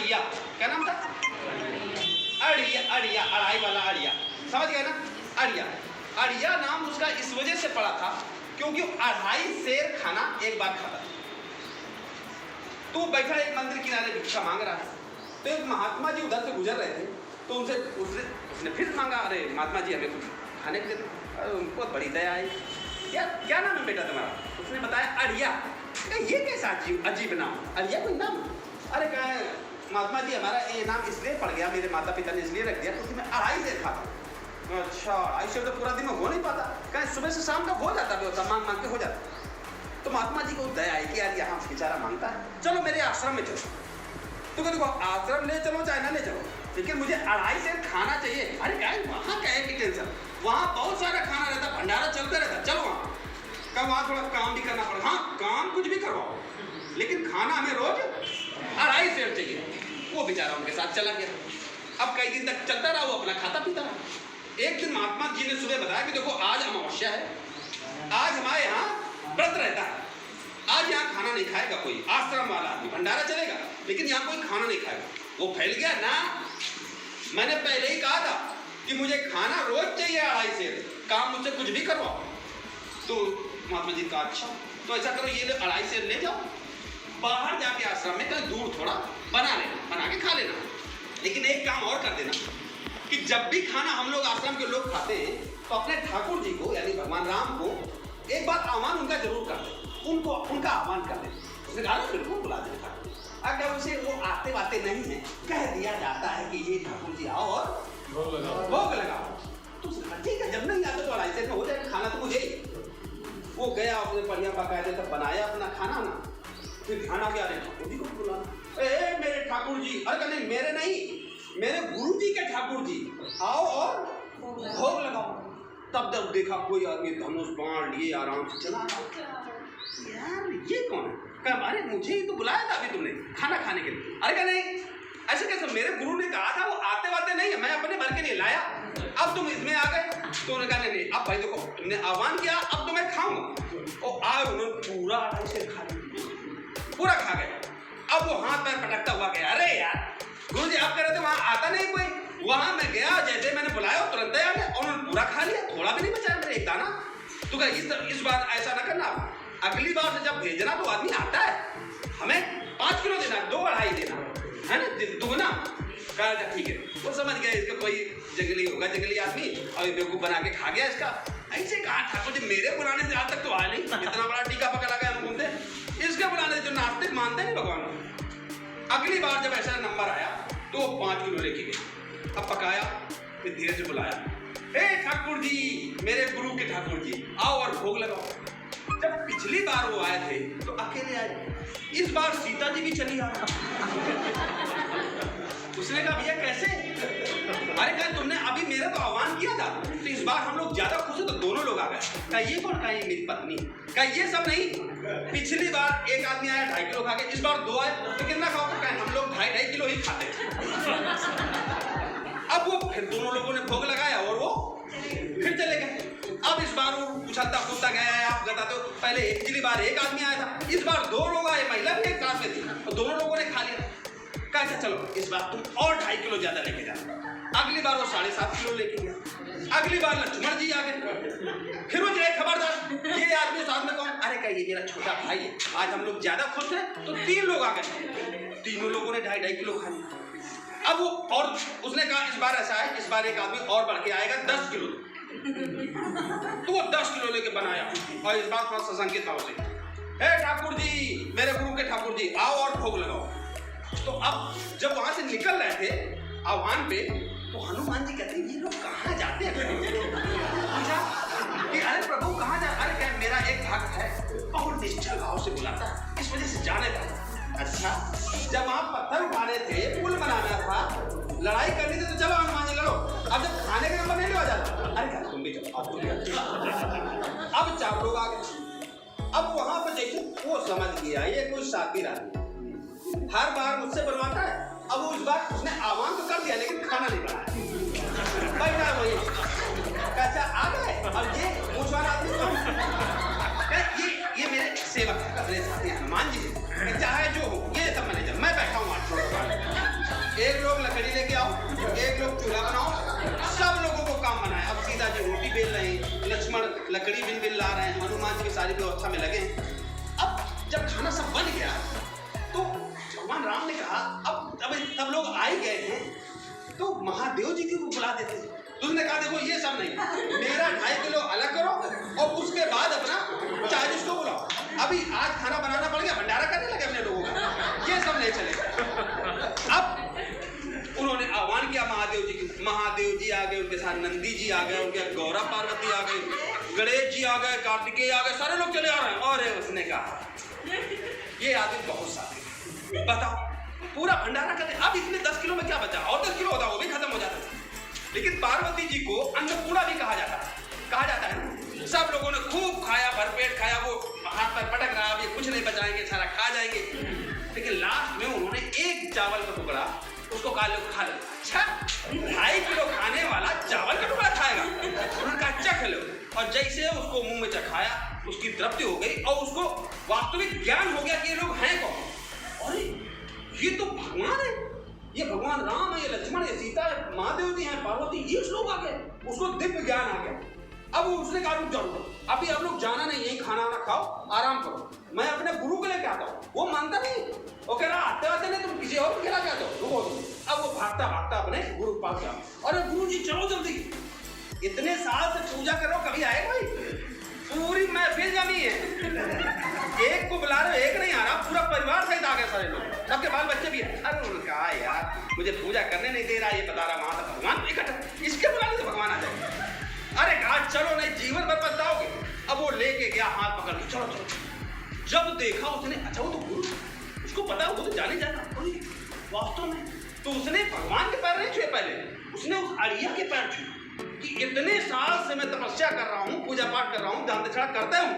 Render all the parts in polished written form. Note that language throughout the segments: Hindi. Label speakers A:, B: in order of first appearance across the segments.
A: अड़िया, क्या नाम था? अड़िया, अड़िया, अड़ाई वाला अड़िया, समझ गए ना? अड़िया, अड़िया नाम उसका इस वजह से पड़ा था क्योंकि 2.5 सेर खाना एक बार खाता था। तो बैठा एक मंदिर किनारे भिक्षा मांग रहा है, तो एक महात्मा जी उधर से गुजर रहे थे, तो उनसे उसने फिर मांगा, अरे महात्मा जी हमें कुछ खाने के लिए। उनको बड़ी दया आई, क्या नाम है बेटा तुम्हारा? उसने बताया अड़िया। ये कैसा अजीब नाम, अड़िया कोई नाम? अरे कहा महात्मा जी हमारा ये नाम इसलिए पड़ गया, मेरे माता पिता ने इसलिए रख दिया क्योंकि मैं 2.5 सेर खाता हूँ। अच्छा 2.5 सेर तो पूरा दिन में हो नहीं पाता, कहें सुबह से शाम तक हो जाता, व्यवस्था मांग मांग के हो जाता। तो महात्मा जी को दया आई कि यार यहाँ बेचारा मांगता है, चलो मेरे आश्रम में चलो। तो देखो आश्रम ले चलो चाहे ना ले चलो, लेकिन मुझे 2.5 सेर खाना चाहिए। अरे क्या वहाँ क्या है कि टेंशन, वहाँ बहुत सारा खाना रहता, भंडारा चलता रहता, चलो वहाँ का, वहाँ थोड़ा काम भी करना पड़ेगा। हाँ काम कुछ भी करवाओ, लेकिन खाना हमें रोज 2.5 सेर चाहिए। वो बेचारा उनके साथ चला गया। अब कई दिन तक चलता रहा, वो अपना खाता पीता रहा। एक दिन महात्मा जी ने सुबह बताया कि देखो आज अमावस्या है, आज हमारे यहाँ व्रत रहता है, आज यहाँ खाना नहीं खाएगा कोई आश्रम वाला आदमी, भंडारा चलेगा लेकिन यहाँ कोई खाना नहीं खाएगा। वो फैल गया ना, मैंने पहले ही कहा था कि मुझे खाना रोज चाहिए 2.5 सेर, काम मुझसे कुछ भी करवाओ। तो महात्मा जी का अच्छा तो ऐसा करो, ये 2.5 सेर ले जाओ, बाहर जाके आश्रम में कहीं दूर थोड़ा बना लेना, बना के खा लेना, लेकिन एक काम और कर देना कि जब भी खाना हम लोग आश्रम के लोग खाते हैं तो अपने ठाकुर जी को यानी भगवान राम को एक बार आह्वान उनका जरूर कर दें, उनको उनका आह्वान कर दें। उसने कहा बिल्कुल बुला दें ठाकुर। अगर उसे वो आते वाते नहीं है, कह दिया जाता है कि ये ठाकुर जी आओ और भोग लगाओ, तो उसने कहा ठीक है, जब नहीं आते तो 2.5 सेर में हो जाएगा, खाना तो मुझे ही। वो गया, उसने बढ़िया पकाया था, बनाया अपना खाना ना, फिर खाना क्या रहे ठाकुर जी को बुलाना, ए मेरे ठाकुर जी, अरे नहीं मेरे नहीं, मेरे गुरु जी के ठाकुर जी आओ और भोग लगाओ। तब जब देखा कोई आदमी धनुष बाण लिए आराम से चला, यार ये कौन है? कहा अरे मुझे ही तो बुलाया था अभी तुमने खाना खाने के लिए। अरे कहा नहीं ऐसे कैसे, मेरे गुरु ने कहा था वो आते वाते नहीं है, मैं अपने भर के लिए लाया, अब तुम इसमें आ गए। तो उन्होंने कहा नहीं अब भाई देखो तुमने आह्वान किया, अब तो मैं खाऊंगा। और आज उन्होंने पूरा 2.5 सेर खा लिया, पूरा खा गए। अब वो हाथ पैर पटकता हुआ गया, अरे यार गुरु जी आप कह रहे थे वहां आता नहीं कोई, वहां मैं गया, जैसे मैंने बुलाया तुरंत आ गया और उन्होंने पूरा खा लिया, थोड़ा भी नहीं बचाया मेरे एक दाना। तो क्या इस बार ऐसा ना करना, अगली बार से जब भेजना तो आदमी आता है, हमें 5 किलो देना, 2-2.5 देना है ना, दुगना। कहा ठीक है, वो समझ गया इसका कोई जंगली होगा, जंगली आदमी, और बेवकूफ बना के खा गया इसका। ऐसे कहा ठाकुर जी मेरे बुलाने से आज तक तो आया नहीं, इतना बड़ा टीका पकड़ा गया हम घूमते, इसके बुलाने से जो नास्तिक मानते नहीं भगवान। अगली बार जब ऐसा नंबर आया तो वो 5 किलो लेके गए, अब पकाया, फिर धीरे से बुलाया, हे ठाकुर जी मेरे गुरु के ठाकुर जी आओ और भोग लगाओ। जब पिछली बार वो आए थे तो अकेले आए, इस बार सीता जी भी चली आ। उसने कहा भैया कैसे? अरे कहा तुमने अभी मेरा तो आह्वान किया था, तो इस बार हम लोग ज्यादा खुश है तो दोनों लोग आ गए। कहा ये कौन? कहा ये मेरी पत्नी। कहा ये सब नहीं, पिछली बार एक आदमी आया 2.5 किलो खा के, इस बार 2 आए तो कितना खाओगे? कहा हम लोग 2.5 किलो ही खाते हैं। अब वो फिर दोनों लोगों ने भोग लगाया और वो फिर चले गए। अब इस बार वो उछलता कूदता गया, आप बताते हो पहले पिछली बार एक आदमी आया था, इस बार 2 लोग आए, महिला भी एक साथ में थी और दोनों लोगों ने खा लिया। कहा चलो इस बार तुम और 2.5 किलो ज्यादा लेके जाओ। अगली बार वो 7.5 किलो लेके गया। अगली बार लक्ष्मण जी आ गए, फिर वो जो है खबरदार ये आदमी साथ में कौन? अरे कहा ये मेरा छोटा भाई है, आज हम लोग ज्यादा खुश हैं तो 3 लोग आ गए, तीनों लोगों ने 2.5 किलो खा लिया। अब वो और उसने कहा इस बार ऐसा है, इस बार एक आदमी और बढ़ के आएगा 10 किलो, तो वो 10 किलो लेके बनाया और इस बार थोड़ा सशंकित भाव से, हे ठाकुर जी मेरे गुरु के ठाकुर जी आओ और भोग लगाओ। तो अब जब वहां से निकल रहे थे आह्वान पे, तो हनुमान जी कहते हैं ये लोग कहाँ जाते हैं? पूछा कि अरे प्रभु कहाँ जा? अरे क्या मेरा एक भक्त है और निश्चल भाव से बुलाता है, इस वजह से जाने था। अच्छा जब आप पत्थर उठाने थे, पुल बनाना था, लड़ाई करनी थी तो चलो हनुमान जी लड़ो, अब जब खाने का नंबर नहीं लिया जाता, अरे क्या तुम भी चलो, अब 4 लोग आ गए। अब वहां पर देखो वो समझ गया ये कोई शातिर आदमी हर बार मुझसे बनवाता है। अब वो इस बार उसने आह्वान तो कर दिया लेकिन खाना नहीं बनाया, बैठा वही कैसा आ गए। और ये मुझवान आदमी ये मेरे सेवक है, अपने साथी हनुमान जी, चाहे जो हो ये सब मैनेजर, मैं बैठा हूँ बेल रहे हैं, लक्ष्मण लकड़ी बिन ला रहे हैं, हनुमान जी की सारी व्यवस्था में लगे हैं। अब जब खाना सब बन गया तो भगवान राम ने कहा अब सब लोग आ ही गए हैं तो महादेव जी को बुला देते हैं। तो उसने कहा देखो ये सब नहीं, मेरा 2.5 किलो अलग करो और उसके बाद अपना 40 को बुलाओ। अभी आज खाना बनाना पड़ गया, भंडारा करने लगे अपने लोगों का, ये सब नहीं चलेगा। अब उन्होंने आह्वान किया महादेव जी की, महादेव जी आ गए, उनके साथ नंदी जी आ गए, उनके गौरव पार्वती आ गई, गणेश जी आ गए, कार्तिकेय आ गए, सारे लोग चले आ रहे हैं। और उसने कहा ये आदमी बहुत सारे, बताओ पूरा भंडारा करते, अब इसमें 10 किलो में क्या बचा, और 10 किलो होता वो भी खत्म हो जाता। लेकिन पार्वती जी को अन्नपूर्णा भी कहा जाता है ना। सब लोगों ने खूब खाया, भरपेट खाया, वो हाथ पर पटक रहा, अभी कुछ नहीं बचाएंगे, सारा खा जाएंगे। लेकिन लास्ट में उन्होंने एक चावल का टुकड़ा उसको खा लो। अच्छा 2.5 किलो खाने वाला चावल का टुकड़ा खाएगा? उन्होंने कहा चख लो। और जैसे उसको मुंह में चखाया उसकी तृप्ति हो गई और उसको वास्तविक ज्ञान हो गया कि ये लोग हैं कौन। अरे ये तो भगवान है, ये भगवान राम है, ये लक्ष्मण, ये सीता है, महादेव जी हैं, पार्वती, ये लोग आ गए। उसको दिव्य ज्ञान आ गया। अब उसने कहा रुक जाओ, अभी आप लोग जाना नहीं, यही खाना वाना खाओ, आराम करो, मैं अपने गुरु को लेके आता हूँ। वो मानता नहीं, वो कह रहा आते आते नहीं तुम किसी और को खिला के आते हो, रुको। अब वो भागता भागता अपने गुरु के पास गया। अरे गुरु जी चलो जल्दी, इतने साल से पूजा कर रहा हूँ, कभी आए भाई? पूरी महफिल जमी है, एक को बुला रहे हो, एक नहीं आ रहा, पूरा परिवार सहित आ गए सारे लोग, सबके बाल बच्चे भी है। अरे उन्होंने कहा यार मुझे पूजा करने नहीं दे रहा, ये बता रहा वहां तक भगवान इकट्ठा, इसके बुलाने से भगवान आ जाएगा। अरे कहा चलो नहीं जीवन भर पछताओगे। अब वो लेके गया हाथ पकड़ के, चलो चलो। जब देखा उसने, अच्छा वो तो गुरु, उसको पता वो तो जाने जाना वास्तव में, तो उसने भगवान के पैर नहीं छुए, पहले उसने उस अड़िया के पैर छुए कि इतने साल से मैं तपस्या कर रहा हूँ, पूजा पाठ कर रहा हूँ, दान दक्षिणा करता हूँ,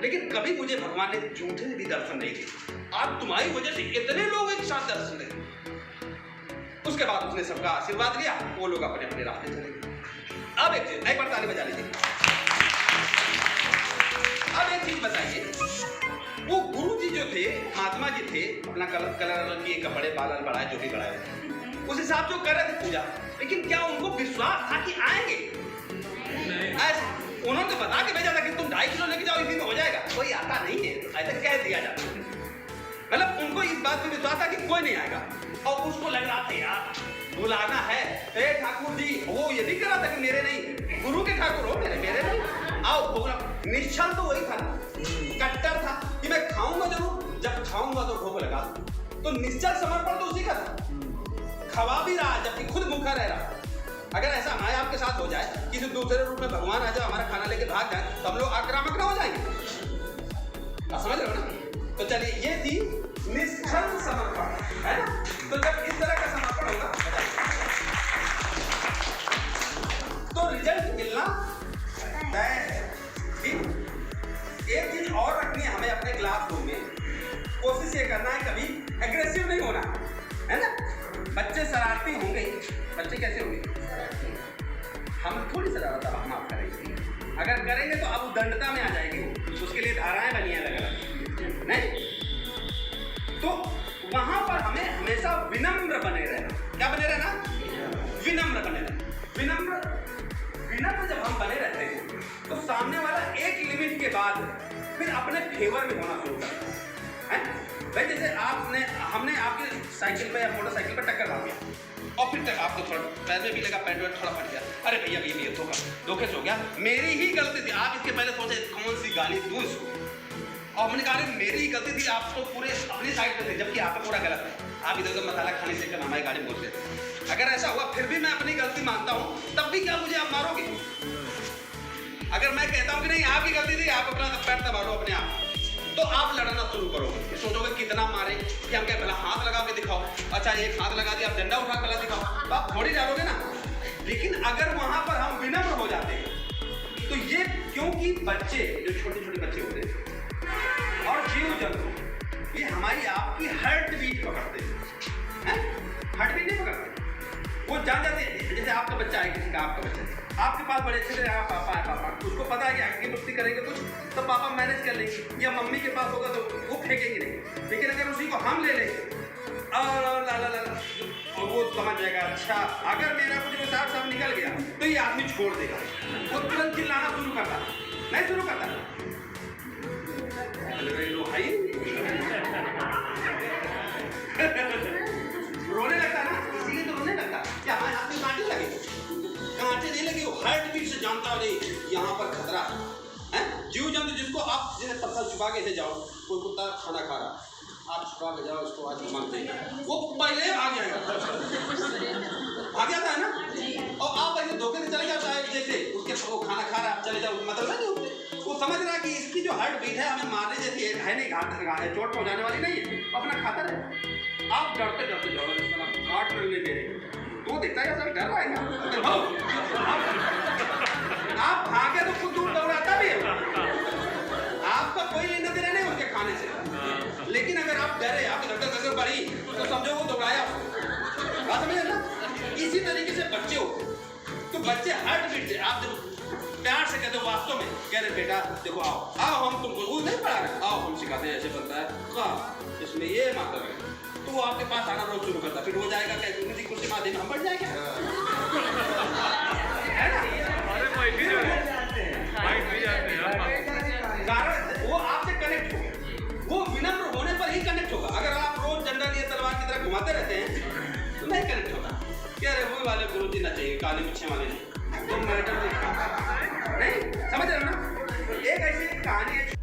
A: लेकिन कभी मुझे भगवान ने झूठे भी दर्शन नहीं दिए। आज तुम्हारी वजह से इतने लोग एक साथ दर्शन दें। उसके बाद उसने सबका आशीर्वाद लिया, वो लोग अपने अपने रास्ते चले गए। अब एक बार ताली बजा लीजिए। अब एक चीज बताइए, वो गुरु जी जो थे, महात्मा जी थे, अपना कलर किए कपड़े, बाल बढ़ाए, जो भी बढ़ाए, उस हिसाब से कर रहे थे पूजा, लेकिन क्या उनको विश्वास था कि आएंगे? ऐसे उन्होंने तो बता के भेजा था कि तुम 2.5 किलो लेके जाओ, इसी में हो जाएगा। कोई आता नहीं है, ऐसा कह दिया जाता है। मतलब उनको इस बात पे विश्वास था कि कोई नहीं आएगा, और उसको लग रहा था यार बुलाना है, हे ठाकुर जी, वो ये नहीं कर रहा था कि मेरे नहीं, गुरु के ठाकुर हो, मेरे नहीं, आओ बोला। निश्चल तो वही था, कट्टर था कि मैं खाऊंगा जरूर, जब खाऊंगा तो भूख लगा। तो निश्चल समर्पण तो उसी का था, खवा भी रहा जबकि खुद भूखा रह रहा। अगर ऐसा हमारे आपके साथ हो जाए, किसी दूसरे रूप में भगवान आ जाए, हमारा खाना लेके भाग जाए, तो हम लोग आक्रामक ना हो जाएंगे। आप समझ रहे हो ना? तो चलिए ये थी निश्चल समर्पण, है ना? तो जब इस तरह का समर्पण होगा तो रिजल्ट मिलना तय है। एक चीज और रखनी है हमें अपने क्लासरूम में, कोशिश ये करना है कभी एग्रेसिव नहीं होना, है ना? बच्चे शरारती होंगे, बच्चे कैसे होंगे? हम थोड़ी शरारत हम आप करेंगे, अगर करेंगे तो अब दंडता में आ जाएगी, उसके लिए धाराएं बनी है अलग अलग, नहीं? तो वहां पर हमें हमेशा विनम्र बने रहना। क्या बने रहना? विनम्र बने रहना। विनम्र जब हम बने रहते हैं तो सामने वाला एक लिमिट के बाद फिर अपने फेवर में होना शुरू करता है। भाई जैसे हमने आपकी साइकिल पे या मोटरसाइकिल पे टक्कर मार दिया और फिर तक आपको थोड़ा पैर में भी लगा, पैंट में थोड़ा फट गया, अरे भैया ये धोखे से हो गया, मेरी ही गलती थी। आप इसके पहले सोचे कौन सी गाली दूं इसको, और मैंने कहा मेरी ही गलती थी, आप तो पूरे अपनी साइड पे थे, जबकि आपका पूरा गलत है, आप इधर उधर मसाला खाने से हमारी गाड़ी बोलते थे। अगर ऐसा हुआ फिर भी मैं अपनी गलती मानता हूँ, तब भी क्या मुझे आप मारोगे? अगर मैं कहता हूँ कि नहीं आपकी गलती थी, आप अपना पैर दबाओ अपने आप, तो आप लड़ना शुरू करोगे, सोचोगे कितना मारे, कि हम क्या पहला हाथ लगा के दिखाओ, अच्छा एक हाथ लगा दिया, आप डंडा उठा पहला दिखाओ, तो आप थोड़ी डालोगे ना। लेकिन अगर वहां पर हम विनम्र हो जाते हैं तो ये, क्योंकि बच्चे जो छोटे छोटे बच्चे होते हैं और जीव जंतु, ये हमारी आपकी हार्ट बीट पकड़ते हैं, हार्ट बीट नहीं पकड़ते, वो जान जाते हैं। जैसे आपका बच्चा है, किसी का आपका बच्चा है, आपके पास बड़े अच्छे से पापा है, पापा, उसको पता है कि आगे मुक्ति करेंगे कुछ तो पापा मैनेज कर लेंगे, या मम्मी के पास होगा तो वो फेंकेंगे नहीं। लेकिन अगर उसी को हम ले लेंगे और ला ला ला ला, और वो समझ जाएगा अच्छा अगर मेरा कुछ हिसाब सब निकल गया तो ये आदमी छोड़ देगा। वो तुरंत चिल्लाना शुरू करता, नहीं शुरू करता लो भाई रोने लगता ना, इसीलिए तो रोने लगता। क्या हमारे हाथ में कांटे लगे? कांटे नहीं लगे, वो हार्ट बीट से जानता हो नहीं यहाँ पर खतरा है। जीव जंतु जिसको आप जैसे पत्थर छुपा के ले जाओ, कोई कुत्ता खाना खा रहा, आप छुपा के जाओ इसको आज मांगते हैं, वो पहले भाग जाएगा, भाग जाता है ना। और आप ऐसे धोखे से चले जाओ साहब, जैसे उसके वो खाना खा रहा, आप चले जाओ, मतलब नहीं होते। वो समझ रहा है कि इसकी जो हार्ट बीट है हमें मारने जैसी है नहीं, चोट पहुंचाने वाली नहीं है, अपना खाता रहे। आप डरते डरते जाओ, काट ले गए तो देखता है सब डर रहा है क्या? आप भागे तो खुद दूर दौड़ाता भी है, आपका कोई लेना देना नहीं उसके खाने से। लेकिन अगर आप डरे, आप धक्का पड़ी तो समझो वो दौड़ाया, बात समझे ना। इसी तरीके से बच्चे होते, तो बच्चे हार्ट बीट से आप जब प्यार से कहते हो वास्तव में कह रहे बेटा देखो आओ आओ हम तुमको वो नहीं पढ़ा रहे, आओ हम सिखाते हैं ऐसे बनता है हाँ इसमें ये मात्रा है, तो वो आपके पास आना रोज शुरू करता, फिर हो जाएगा क्या उन्हीं कुर्सी माध्यम हम बढ़ जाएगा है ना। कारण वो आपसे कनेक्ट होगा, वो विनम्र होने पर ही कनेक्ट होगा। अगर आप रोज डंडा लिए तलवार की तरह घुमाते रहते हैं तो नहीं कनेक्ट होगा। क्या रे वही वाले गुरुजी ना चाहिए, काले पीछे वाले नहीं, तो मैडम नहीं समझ रहे हो ना। एक ऐसी कहानी है।